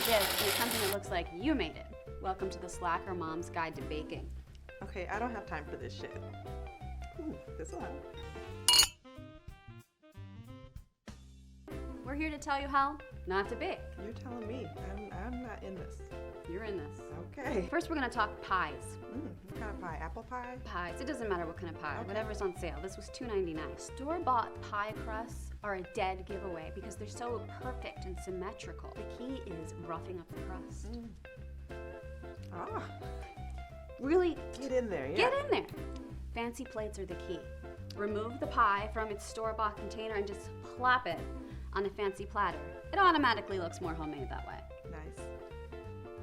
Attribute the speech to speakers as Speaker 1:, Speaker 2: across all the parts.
Speaker 1: this, and it's something that looks like you made it. Welcome to the Slacker Mom's Guide to Baking.
Speaker 2: Okay, I don't have time for this shit. Ooh, this will help.
Speaker 1: We're here to tell you how not to bake.
Speaker 2: You're telling me. I'm not in this.
Speaker 1: You're in this.
Speaker 2: Okay.
Speaker 1: First, we're gonna talk pies.
Speaker 2: What kind of pie? Apple pie?
Speaker 1: Pies, it doesn't matter what kind of pie,
Speaker 2: Okay.
Speaker 1: whatever's on sale. This was $2.99. Store-bought pie crusts are a dead giveaway because they're so perfect and symmetrical. The key is roughing up the crust.
Speaker 2: Ah,
Speaker 1: Really
Speaker 2: get in there, yeah.
Speaker 1: get in there. Fancy plates are the key. Remove the pie from its store-bought container and just plop it on a fancy platter. It automatically looks more homemade that way.
Speaker 2: Nice.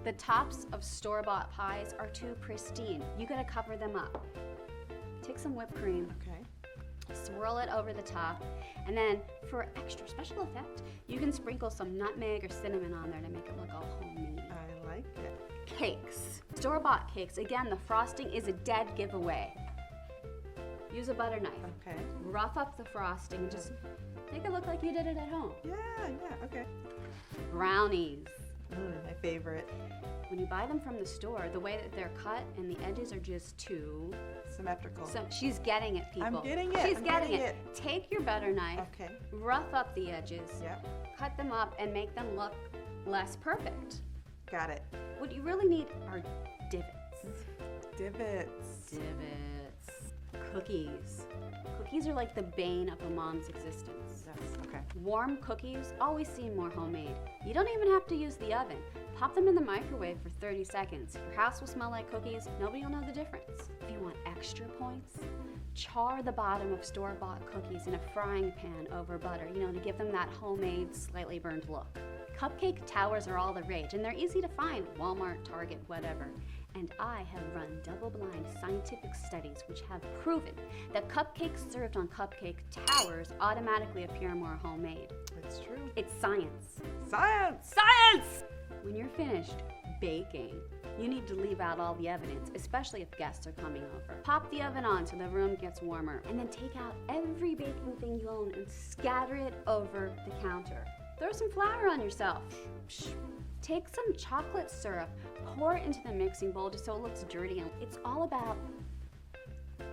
Speaker 1: The tops of store-bought pies are too pristine. You gotta cover them up. Take some whipped cream,
Speaker 2: Okay.
Speaker 1: swirl it over the top, and then for extra special effect, you can sprinkle some nutmeg or cinnamon on there to make it look all homemade.
Speaker 2: I like it.
Speaker 1: Cakes. Store-bought cakes, again, the frosting is a dead giveaway. Use a butter knife.
Speaker 2: Okay.
Speaker 1: Rough up the frosting and just make it look like you did it at home.
Speaker 2: Yeah, okay.
Speaker 1: Brownies.
Speaker 2: My favorite.
Speaker 1: When you buy them from the store, the way that they're cut and the edges are just too...
Speaker 2: Symmetrical.
Speaker 1: So she's getting it, people.
Speaker 2: I'm getting it.
Speaker 1: She's
Speaker 2: I'm
Speaker 1: getting
Speaker 2: getting
Speaker 1: it. Take your butter knife,
Speaker 2: Okay.
Speaker 1: rough up the edges,
Speaker 2: Yep.
Speaker 1: cut them up, and make them look less perfect.
Speaker 2: Got it.
Speaker 1: What you really need are divots.
Speaker 2: Divots.
Speaker 1: Divots. Cookies. Cookies are like the bane of a mom's existence.
Speaker 2: Yes. Okay.
Speaker 1: Warm cookies always seem more homemade. You don't even have to use the oven. Pop them in the microwave for 30 seconds. Your house will smell like cookies. Nobody will know the difference. If you want extra points, char the bottom of store-bought cookies in a frying pan over butter, to give them that homemade, slightly burned look. Cupcake towers are all the rage, and they're easy to find. Walmart, Target, whatever. And I have run double-blind scientific studies which have proven that cupcakes served on cupcake towers automatically appear more homemade.
Speaker 2: It's true.
Speaker 1: It's science.
Speaker 2: Science!
Speaker 1: Science! When you're finished baking, you need to leave out all the evidence, especially if guests are coming over. Pop the oven on so the room gets warmer, and then take out every baking thing you own and scatter it over the counter. Throw some flour on yourself. Take some chocolate syrup, pour it into the mixing bowl just so it looks dirty. And it's all about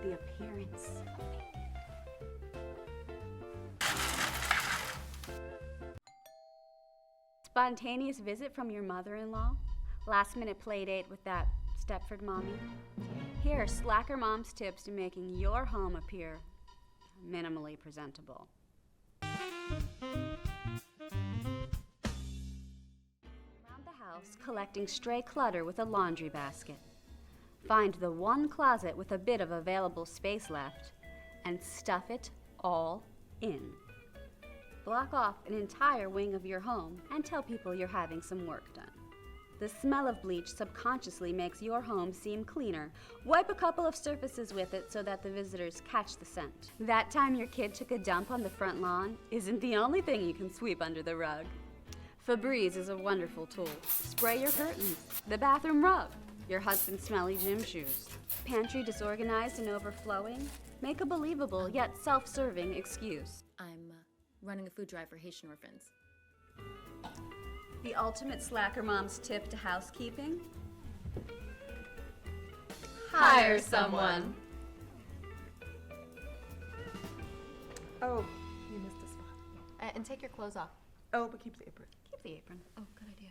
Speaker 1: the appearance of baking. Spontaneous visit from your mother-in-law? Last-minute play date with that Stepford mommy? Here are Slacker Mom's tips to making your home appear minimally presentable. Collecting stray clutter with a laundry basket. Find the one closet with a bit of available space left and stuff it all in. Block off an entire wing of your home and tell people you're having some work done. The smell of bleach subconsciously makes your home seem cleaner. Wipe a couple of surfaces with it so that the visitors catch the scent. That time your kid took a dump on the front lawn isn't the only thing you can sweep under the rug. Febreze is a wonderful tool. Spray your curtains, the bathroom rug, your husband's smelly gym shoes. Pantry disorganized and overflowing? Make a believable yet self-serving excuse.
Speaker 3: I'm running a food drive for Haitian orphans.
Speaker 1: The ultimate Slacker Mom's tip to housekeeping?
Speaker 3: Hire someone.
Speaker 2: Oh, you missed a spot.
Speaker 3: And take your clothes off.
Speaker 2: Oh, but keep the apron.
Speaker 1: Keep the apron.
Speaker 3: Oh, good idea.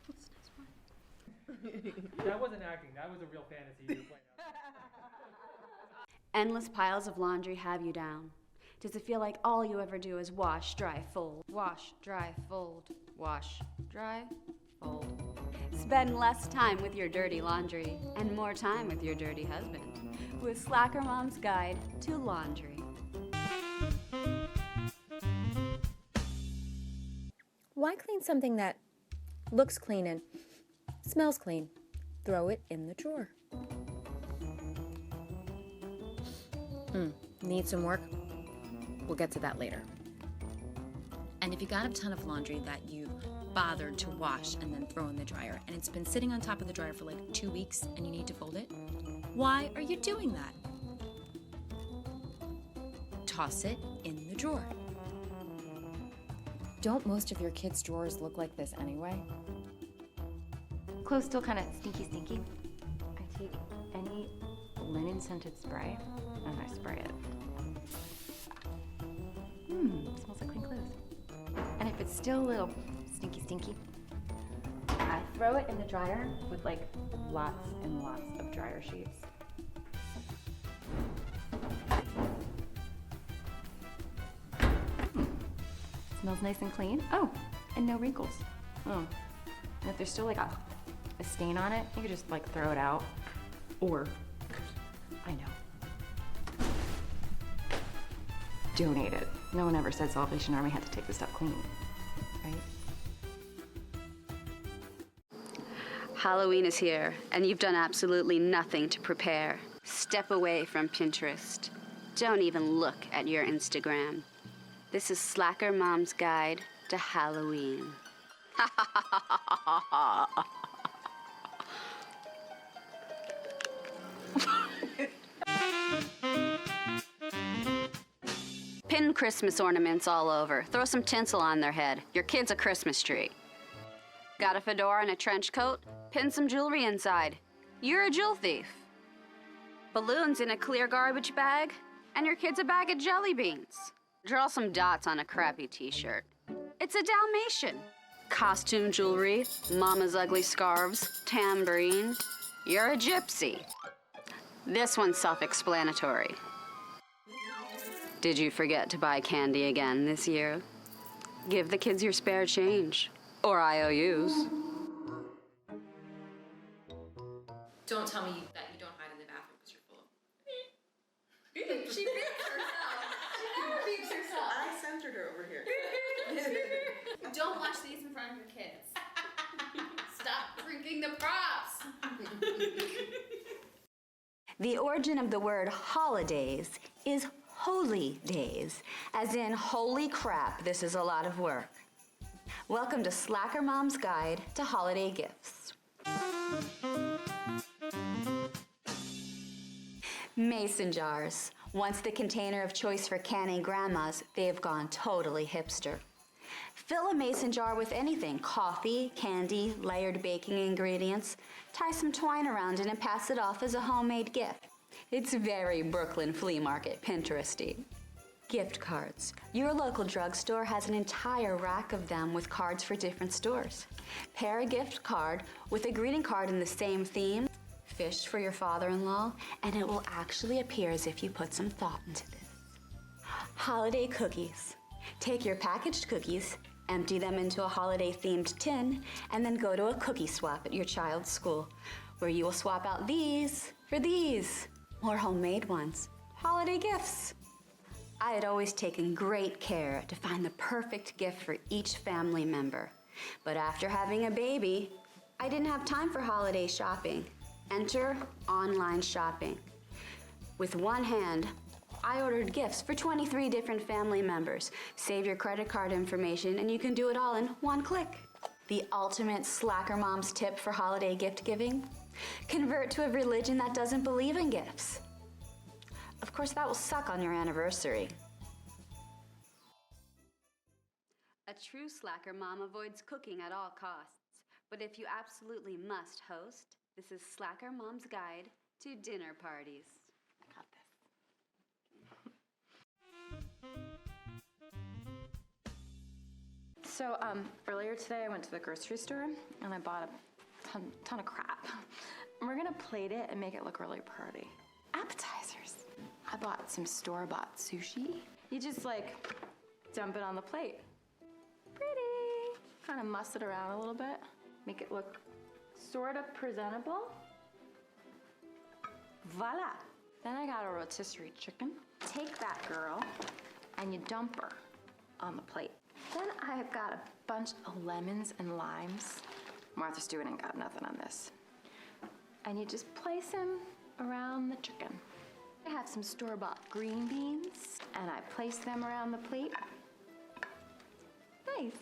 Speaker 1: What's the next one?
Speaker 4: That wasn't acting. That was a real fantasy you were playing out.
Speaker 1: Endless piles of laundry have you down. Does it feel like all you ever do is wash, dry, fold? Wash, dry, fold. Wash, dry, fold. Spend less time with your dirty laundry and more time with your dirty husband with Slacker Mom's Guide to Laundry.
Speaker 3: Why clean something that looks clean and smells clean? Throw it in the drawer. Need some work? We'll get to that later. And if you got a ton of laundry that you bothered to wash and then throw in the dryer, and it's been sitting on top of the dryer for like 2 weeks and you need to fold it, why are you doing that? Toss it in the drawer. Don't most of your kids' drawers look like this anyway?
Speaker 5: Clothes still kind of stinky. I take any linen scented spray and I spray it. Smells like clean clothes. And if it's still a little stinky, I throw it in the dryer with like lots and lots of dryer sheets. Smells nice and clean. Oh, and no wrinkles. And if there's still like a stain on it, you could just like throw it out. Or, I know, donate it. No one ever said Salvation Army had to take the stuff clean, right?
Speaker 1: Halloween is here, and you've done absolutely nothing to prepare. Step away from Pinterest. Don't even look at your Instagram. This is Slacker Mom's Guide to Halloween. Pin Christmas ornaments all over. Throw some tinsel on their head. Your kid's a Christmas tree. Got a fedora and a trench coat? Pin some jewelry inside. You're a jewel thief. Balloons in a clear garbage bag? And your kid's a bag of jelly beans. Draw some dots on a crappy t-shirt. It's a Dalmatian. Costume jewelry, mama's ugly scarves, tambourine. You're a gypsy. This one's self-explanatory. Did you forget to buy candy again this year? Give the kids your spare change. Or IOUs.
Speaker 3: Don't tell me that you don't hide in the bathroom because you're full of... She beeps herself. She never beeps herself.
Speaker 2: I centered her over here.
Speaker 1: Don't watch these in front of your kids. Stop drinking the props. The origin of the word holidays is holy days, as in holy crap, this is a lot of work. Welcome to Slacker Mom's Guide to Holiday Gifts. Mason jars. Once the container of choice for canning grandmas, they've gone totally hipster. Fill a mason jar with anything, coffee, candy, layered baking ingredients. Tie some twine around it and pass it off as a homemade gift. It's very Brooklyn flea market Pinteresty. Gift cards. Your local drugstore has an entire rack of them with cards for different stores. Pair a gift card with a greeting card in the same theme, fish for your father-in-law, and it will actually appear as if you put some thought into this. Holiday cookies. Take your packaged cookies, empty them into a holiday-themed tin, and then go to a cookie swap at your child's school, where you will swap out these for these, more homemade ones. Holiday gifts. I had always taken great care to find the perfect gift for each family member. But after having a baby, I didn't have time for holiday shopping. Enter online shopping. With one hand, I ordered gifts for 23 different family members. Save your credit card information and you can do it all in one click. The ultimate slacker mom's tip for holiday gift giving: convert to a religion that doesn't believe in gifts. Of course, that will suck on your anniversary. A true slacker mom avoids cooking at all costs. But if you absolutely must host, this is Slacker Mom's Guide to Dinner Parties.
Speaker 5: I got this. So earlier today I went to the grocery store and I bought a ton of crap. And we're gonna plate it and make it look really pretty. Appetizers. I bought some store-bought sushi. You just like dump it on the plate. Pretty. Kind of muss it around a little bit. Make it look sort of presentable. Voila. Then I got a rotisserie chicken. Take that girl and you dump her on the plate. Then I've got a bunch of lemons and limes. Martha Stewart ain't got nothing on this. And you just place them around the chicken. I have some store-bought green beans, and I place them around the plate. Nice.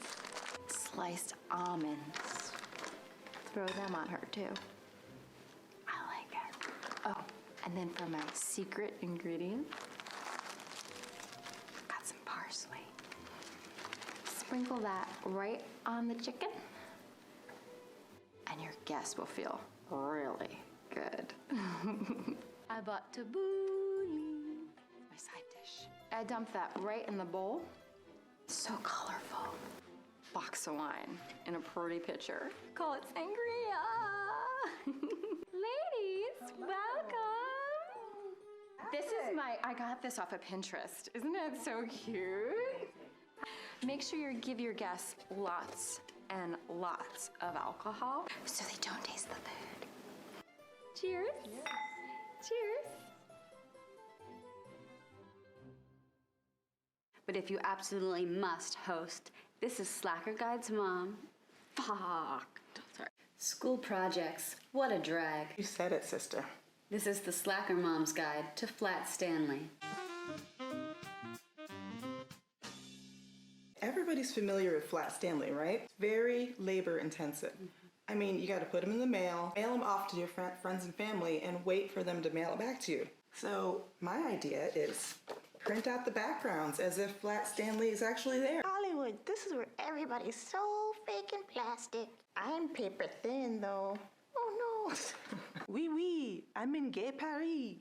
Speaker 5: Sliced almonds. Throw them on her, too. I like it. Oh, and then for my secret ingredient, got some parsley. Some Sprinkle that right on the chicken, and your guests will feel really good. I bought tabbouleh, my side dish. I dump that right in the bowl. So colorful. Box of wine in a Parody pitcher. Call it sangria. Ladies, welcome. This is I got this off of Pinterest. Isn't it so cute? Make sure you give your guests lots and lots of alcohol so they don't taste the food. Cheers. Yes. Cheers.
Speaker 1: But if you absolutely must host, this is Slacker Guide's mom. Fuck. Sorry. School projects. What a drag.
Speaker 2: You said it, sister.
Speaker 1: This is the Slacker Mom's Guide to Flat Stanley.
Speaker 2: Everybody's familiar with Flat Stanley, right? Very labor intensive. I mean, you got to put them in the mail them off to your friends and family, and wait for them to mail it back to you. So my idea is print out the backgrounds as if Flat Stanley is actually there.
Speaker 6: Hollywood, this is where everybody's so fake and plastic. I'm paper thin, though. Oh, no.
Speaker 2: Oui, I'm in Gay Paris.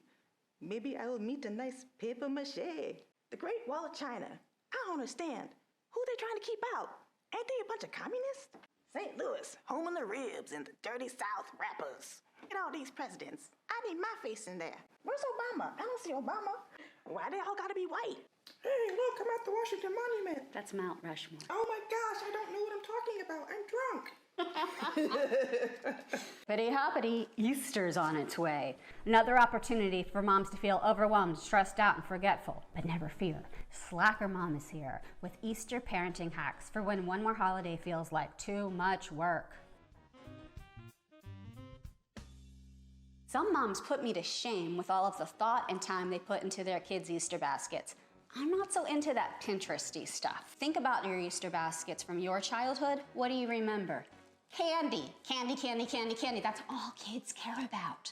Speaker 2: Maybe I will meet a nice paper mache.
Speaker 6: The Great Wall of China. I don't understand. Who they trying to keep out? Ain't they a bunch of communists? St. Louis, home of the ribs and the dirty South rappers. Look at all these presidents. I need my face in there. Where's Obama? I don't see Obama. Why they all gotta be white?
Speaker 2: Hey, look, I'm at the Washington Monument.
Speaker 1: That's Mount Rushmore.
Speaker 2: Oh my gosh, I don't know what I'm talking about. I'm drunk.
Speaker 1: Hippity hoppity, Easter's on its way. Another opportunity for moms to feel overwhelmed, stressed out, and forgetful. But never fear, Slacker Mom is here with Easter parenting hacks for when one more holiday feels like too much work. Some moms put me to shame with all of the thought and time they put into their kids' Easter baskets. I'm not so into that Pinteresty stuff. Think about your Easter baskets from your childhood. What do you remember? Candy, candy, candy, candy, candy. That's all kids care about.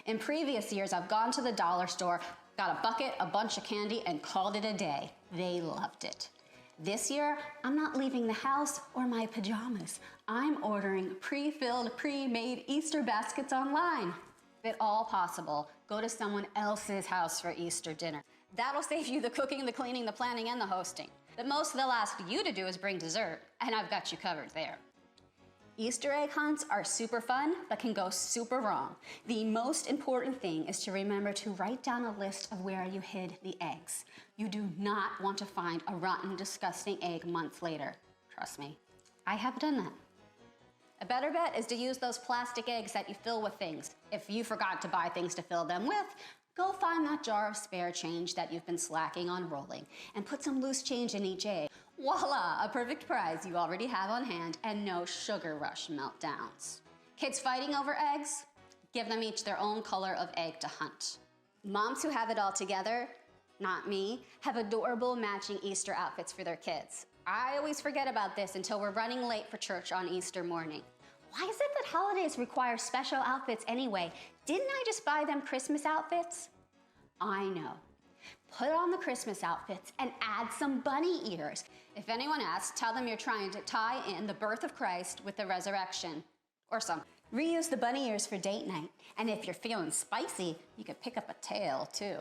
Speaker 1: In previous years, I've gone to the dollar store, got a bucket, a bunch of candy, and called it a day. They loved it. This year, I'm not leaving the house or my pajamas. I'm ordering pre-filled, pre-made Easter baskets online. If at all possible, go to someone else's house for Easter dinner. That'll save you the cooking, the cleaning, the planning, and the hosting. The most they'll ask you to do is bring dessert, and I've got you covered there. Easter egg hunts are super fun, but can go super wrong. The most important thing is to remember to write down a list of where you hid the eggs. You do not want to find a rotten, disgusting egg months later. Trust me, I have done that. A better bet is to use those plastic eggs that you fill with things. If you forgot to buy things to fill them with, go find that jar of spare change that you've been slacking on rolling and put some loose change in each egg. Voila, a perfect prize you already have on hand and no sugar rush meltdowns. Kids fighting over eggs? Give them each their own color of egg to hunt. Moms who have it all together, not me, have adorable matching Easter outfits for their kids. I always forget about this until we're running late for church on Easter morning. Why is it that holidays require special outfits anyway? Didn't I just buy them Christmas outfits? I know. Put on the Christmas outfits and add some bunny ears. If anyone asks, tell them you're trying to tie in the birth of Christ with the resurrection or something. Reuse the bunny ears for date night. And if you're feeling spicy, you could pick up a tail too.